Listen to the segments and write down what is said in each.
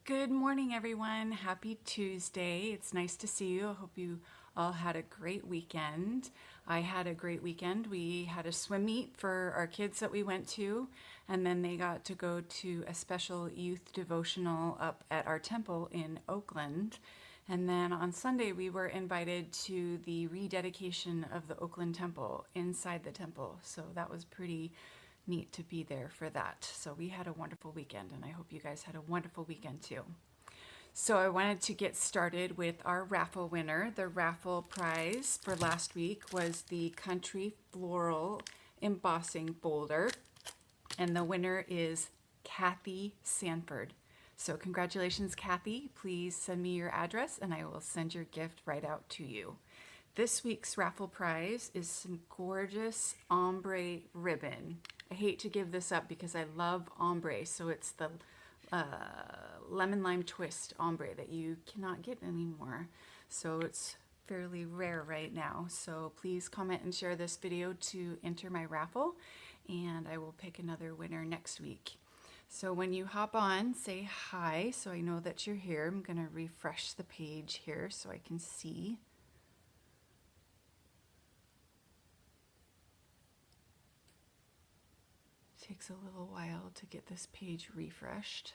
Good morning, everyone. Happy Tuesday. It's nice to see you. I hope you all had a great weekend. I had a great weekend. We had a swim meet for our kids that we went to, and then they got to go to a special youth devotional up at our temple in Oakland. And then on Sunday, we were invited to the rededication of the Oakland Temple inside the temple. So that was pretty neat to be there for that. So we had a wonderful weekend, and I hope you guys had a wonderful weekend too. So I wanted to get started with our raffle winner. The raffle prize for last week was the Country Floral Embossing Folder, and the winner is Kathy Sanford. So congratulations, Kathy. Please send me your address and I will send your gift right out to you. This week's raffle prize is some gorgeous ombre ribbon. I hate to give this up because I love ombre, so it's the lemon lime twist ombre that you cannot get anymore. So it's fairly rare right now. So please comment and share this video to enter my raffle, and I will pick another winner next week. So when you hop on, say hi so I know that you're here. I'm going to refresh the page here so I can see. Takes a little while to get this page refreshed.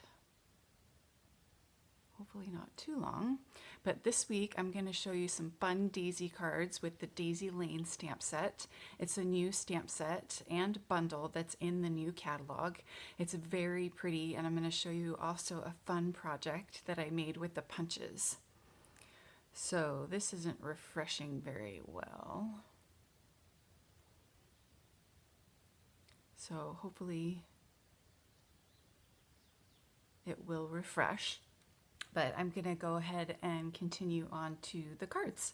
Hopefully not too long. But this week I'm going to show you some fun daisy cards with the Daisy Lane stamp set. It's a new stamp set and bundle that's in the new catalog. It's very pretty, and I'm going to show you also a fun project that I made with the punches. So this isn't refreshing very well. So hopefully it will refresh, but I'm going to go ahead and continue on to the cards.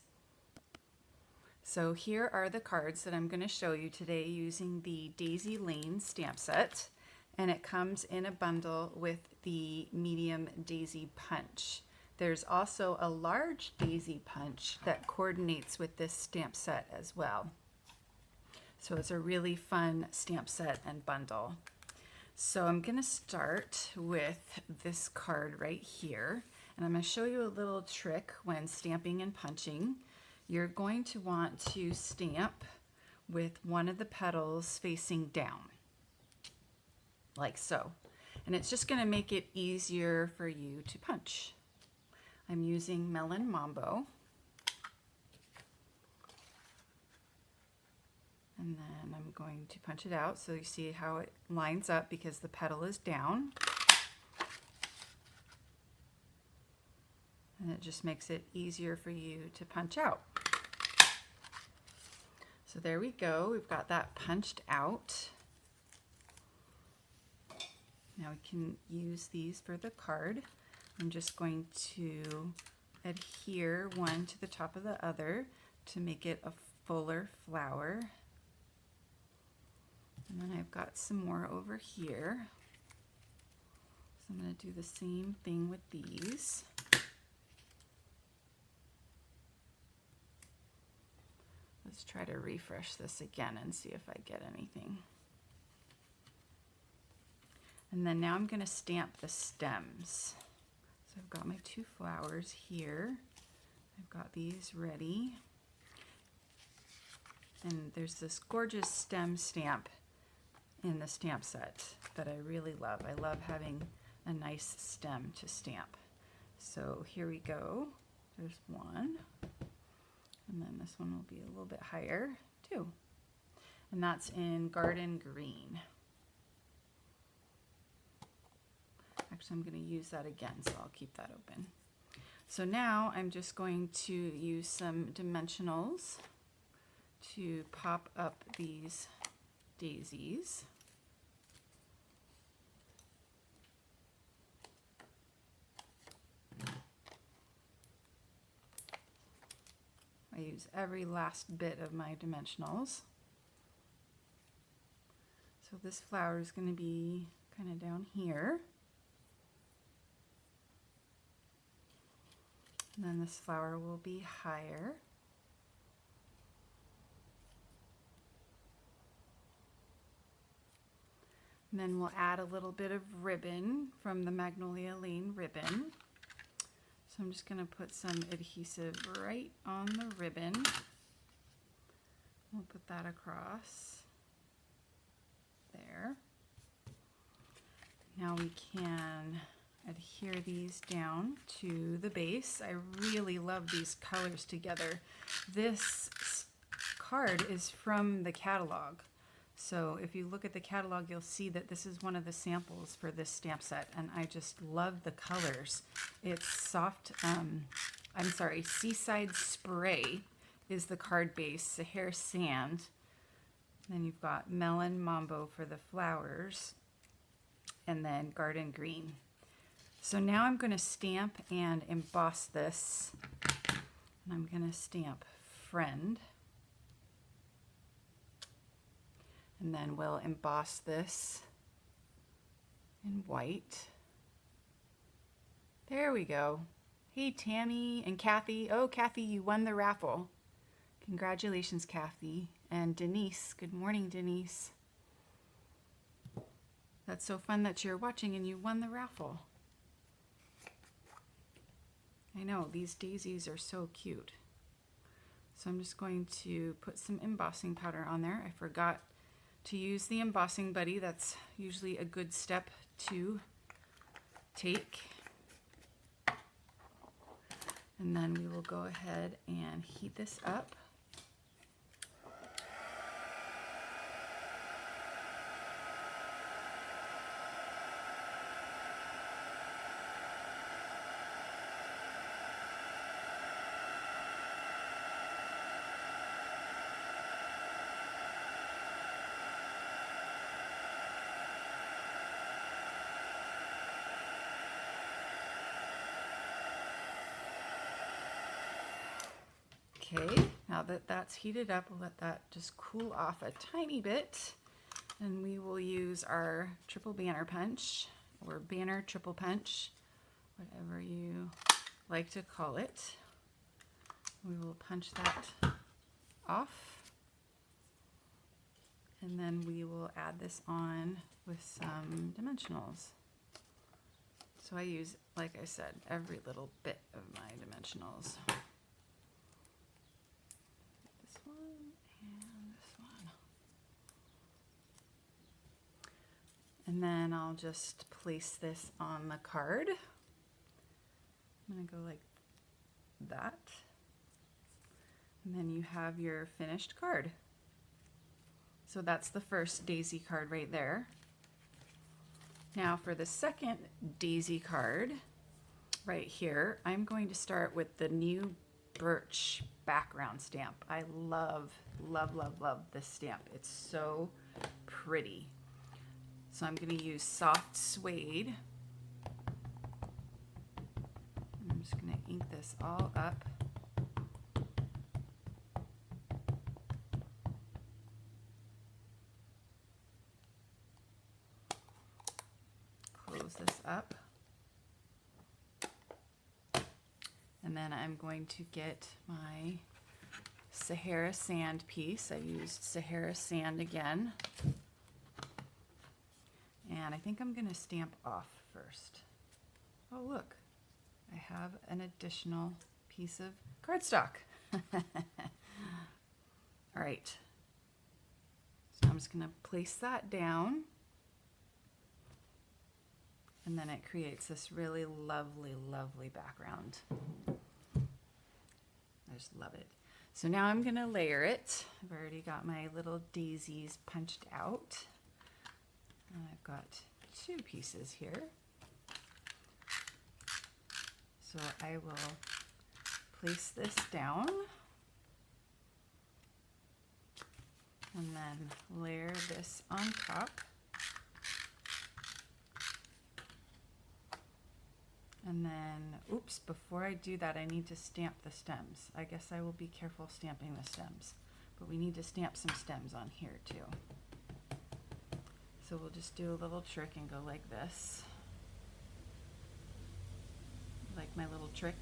So here are the cards that I'm going to show you today using the Daisy Lane stamp set, and it comes in a bundle with the medium daisy punch. There's also a large daisy punch that coordinates with this stamp set as well. So it's a really fun stamp set and bundle. So I'm going to start with this card right here, and I'm going to show you a little trick when stamping and punching. You're going to want to stamp with one of the petals facing down, like so. And it's just going to make it easier for you to punch. I'm using Melon Mambo. And then I'm going to punch it out so you see how it lines up because the petal is down. And it just makes it easier for you to punch out. So there we go. We've got that punched out. Now we can use these for the card. I'm just going to adhere one to the top of the other to make it a fuller flower. And then I've got some more over here. So I'm going to do the same thing with these. Let's try to refresh this again and see if I get anything. And then now I'm going to stamp the stems. So I've got my two flowers here. I've got these ready. And there's this gorgeous stem stamp in the stamp set that I really love. I love having a nice stem to stamp. So here we go. There's one. And then this one will be a little bit higher too. And that's in Garden Green. Actually, I'm going to use that again, so I'll keep that open. So now I'm just going to use some dimensionals to pop up these daisies. I use every last bit of my dimensionals. So this flower is going to be kind of down here. And then this flower will be higher. And then we'll add a little bit of ribbon from the Magnolia Lane ribbon. So I'm just going to put some adhesive right on the ribbon. We'll put that across there. Now we can adhere these down to the base. I really love these colors together. This card is from the catalog. So if you look at the catalog, you'll see that this is one of the samples for this stamp set, and I just love the colors. It's soft, Seaside Spray is the card base, Sahara Sand. Then you've got Melon Mambo for the flowers, and then Garden Green. So now I'm going to stamp and emboss this, and I'm going to stamp Friend. And then we'll emboss this in white. There we go. Hey, Tammy and Kathy. Oh, Kathy, you won the raffle. Congratulations, Kathy. And Denise. Good morning, Denise. That's so fun that you're watching and you won the raffle. I know, these daisies are so cute. So I'm just going to put some embossing powder on there. I forgot to use the embossing buddy. That's usually a good step to take. And then we will go ahead and heat this up. Okay, now that that's heated up, we'll let that just cool off a tiny bit, and we will use our triple banner punch, or banner triple punch, whatever you like to call it. We will punch that off, and then we will add this on with some dimensionals. So I use, like I said, every little bit of my dimensionals. And then I'll just place this on the card. I'm going to go like that. And then you have your finished card. So that's the first daisy card right there. Now for the second daisy card right here, I'm going to start with the new Birch background stamp. I love, love, love, love this stamp. It's so pretty. So I'm going to use soft suede. I'm just going to ink this all up. Close this up. And then I'm going to get my Sahara Sand piece. I used Sahara Sand again. And I think I'm going to stamp off first. Oh, look, I have an additional piece of cardstock. All right, so I'm just going to place that down. And then it creates this really lovely, lovely background. I just love it. So now I'm going to layer it. I've already got my little daisies punched out. And I've got two pieces here. So I will place this down and then layer this on top. And then, oops, before I do that, I need to stamp the stems. I guess I will be careful stamping the stems, but we need to stamp some stems on here too. So we'll just do a little trick and go like this. Like my little trick.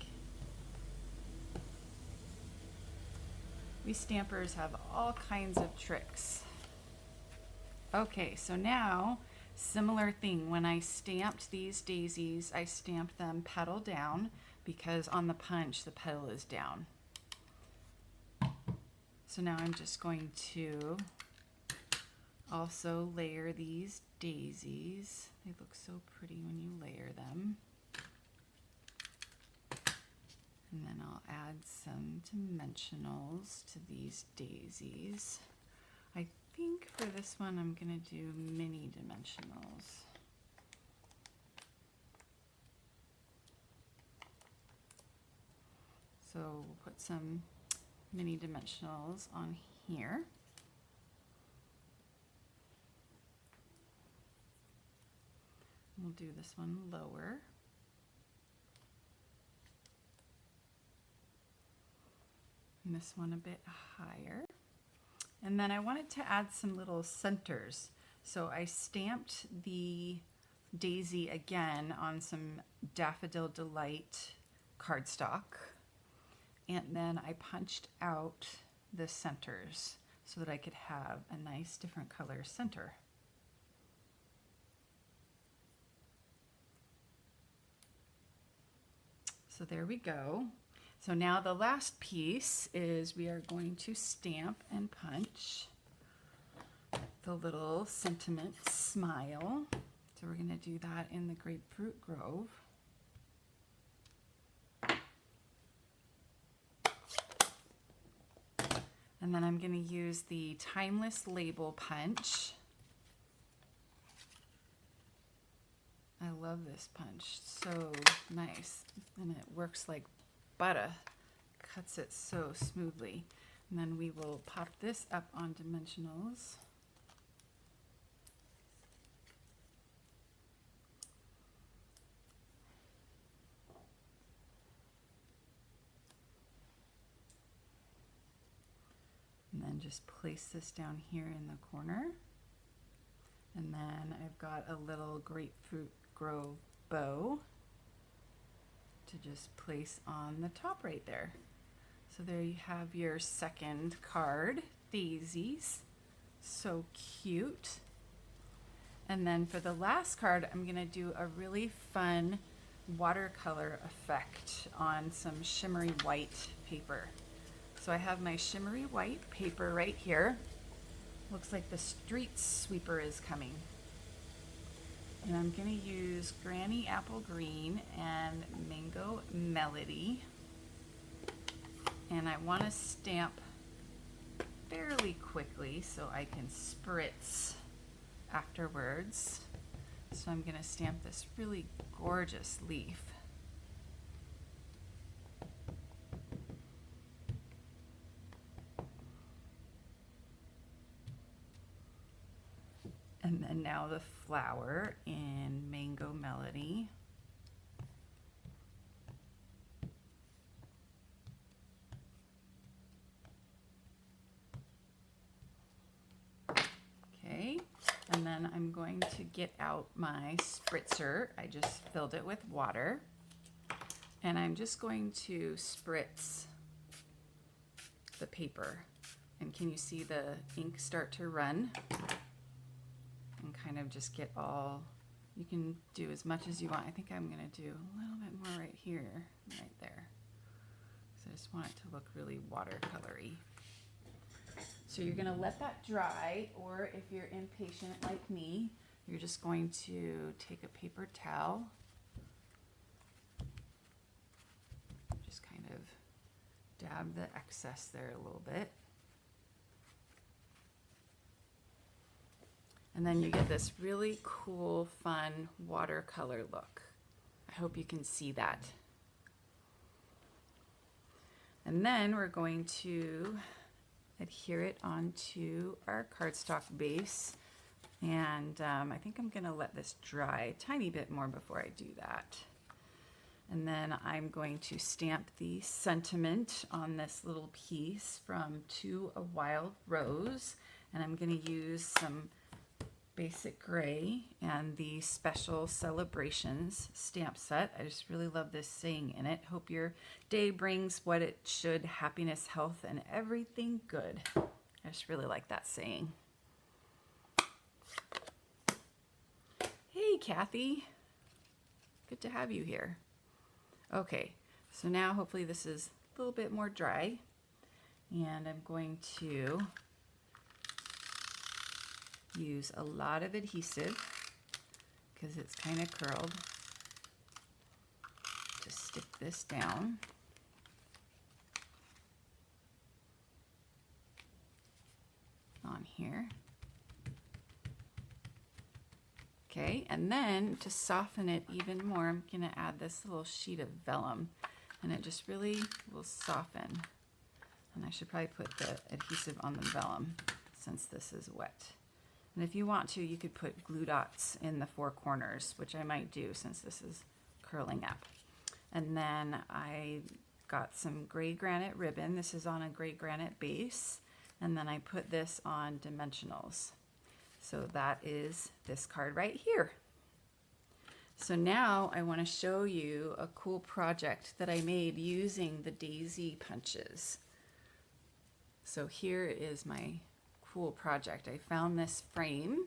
We stampers have all kinds of tricks. Okay, so now Similar thing, when I stamped these daisies, I stamped them petal down because on the punch the petal is down. So now I'm just going to also layer these daisies. They look so pretty when you layer them. And then I'll add some dimensionals to these daisies. I think for this one I'm going to do mini dimensionals. So we'll put some mini dimensionals on here. We'll do this one lower. And this one a bit higher. And then I wanted to add some little centers. So I stamped the daisy again on some Daffodil Delight cardstock. And then I punched out the centers so that I could have a nice different color center. So there we go. So now the last piece is we are going to stamp and punch the little sentiment smile. So we're going to do that in the Grapefruit Grove. And then I'm going to use the Timeless Label Punch. I love this punch, so nice, and it works like butter, cuts it so smoothly. And then we will pop this up on dimensionals. And then just place this down here in the corner. And then I've got a little Grapefruit Grove bow to just place on the top right there. So there you have your second card, daisies. So cute. And then for the last card, I'm gonna do a really fun watercolor effect on some shimmery white paper. So I have my shimmery white paper right here. Looks like the street sweeper is coming. And I'm going to use Granny Apple Green and Mango Melody. And I want to stamp fairly quickly so I can spritz afterwards. So I'm going to stamp this really gorgeous leaf. And then now the flower in Mango Melody. Okay, and then I'm going to get out my spritzer. I just filled it with water. And I'm just going to spritz the paper. And can you see the ink start to run? And kind of just get all, you can do as much as you want. I think I'm going to do a little bit more right here, right there. So I just want it to look really watercolory. So you're going to let that dry, or if you're impatient like me, you're just going to take a paper towel, just kind of dab the excess there a little bit. And then you get this really cool, fun watercolor look. I hope you can see that. And then we're going to adhere it onto our cardstock base. And I think I'm gonna let this dry a tiny bit more before I do that. And then I'm going to stamp the sentiment on this little piece from To a Wild Rose. And I'm gonna use some basic gray and the Special Celebrations stamp set. I just really love this saying in it. Hope your day brings what it should, happiness, health, and everything good. I just really like that saying. Hey, Kathy. Good to have you here. Okay, so now hopefully this is a little bit more dry, and I'm going to use a lot of adhesive because it's kind of curled to stick this down. On here. Okay, and then to soften it even more, I'm going to add this little sheet of vellum, and it just really will soften. And I should probably put the adhesive on the vellum since this is wet. And if you want to, you could put glue dots in the four corners, which I might do since this is curling up. And then I got some gray granite ribbon. This is on a gray granite base. And then I put this on dimensionals. So that is this card right here. So now I want to show you a cool project that I made using the daisy punches. So here is my cool project. I found this frame,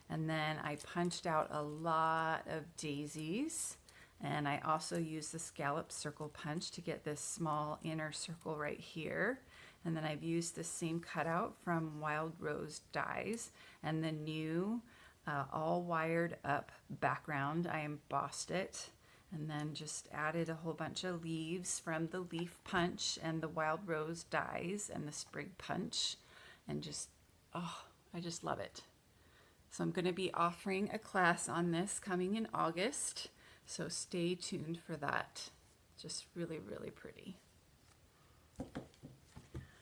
and then I punched out a lot of daisies, and I also used the scallop circle punch to get this small inner circle right here. And then I've used the same cutout from Wild Rose Dies and the new all wired up background. I embossed it and then just added a whole bunch of leaves from the leaf punch and the Wild Rose Dies and the sprig punch, and just, oh, I just love it. So I'm going to be offering a class on this coming in August, so stay tuned for that. Just really, really pretty.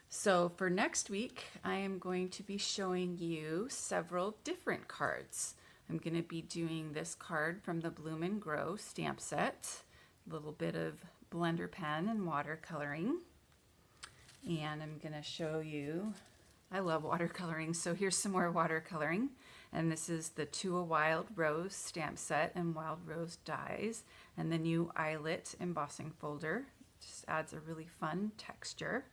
So for next week, I am going to be showing you several different cards. I'm going to be doing this card from the Bloom and Grow stamp set, a little bit of blender pen and watercoloring. And I'm going to show you, I love watercoloring, so here's some more watercoloring. And this is the To a Wild Rose stamp set and Wild Rose Dies, and the new eyelet embossing folder. Just adds a really fun texture.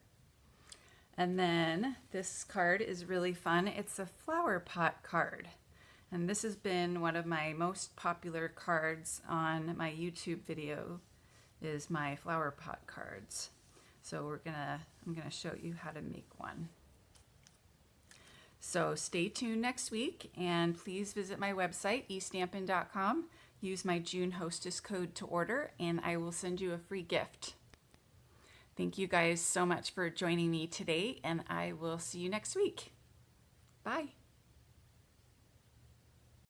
And then this card is really fun. It's a flower pot card. And this has been one of my most popular cards on my YouTube video, is my flower pot cards. So I'm gonna show you how to make one. So stay tuned next week, and please visit my website, eStampin.com. Use my June hostess code to order, and I will send you a free gift. Thank you guys so much for joining me today, and I will see you next week. Bye.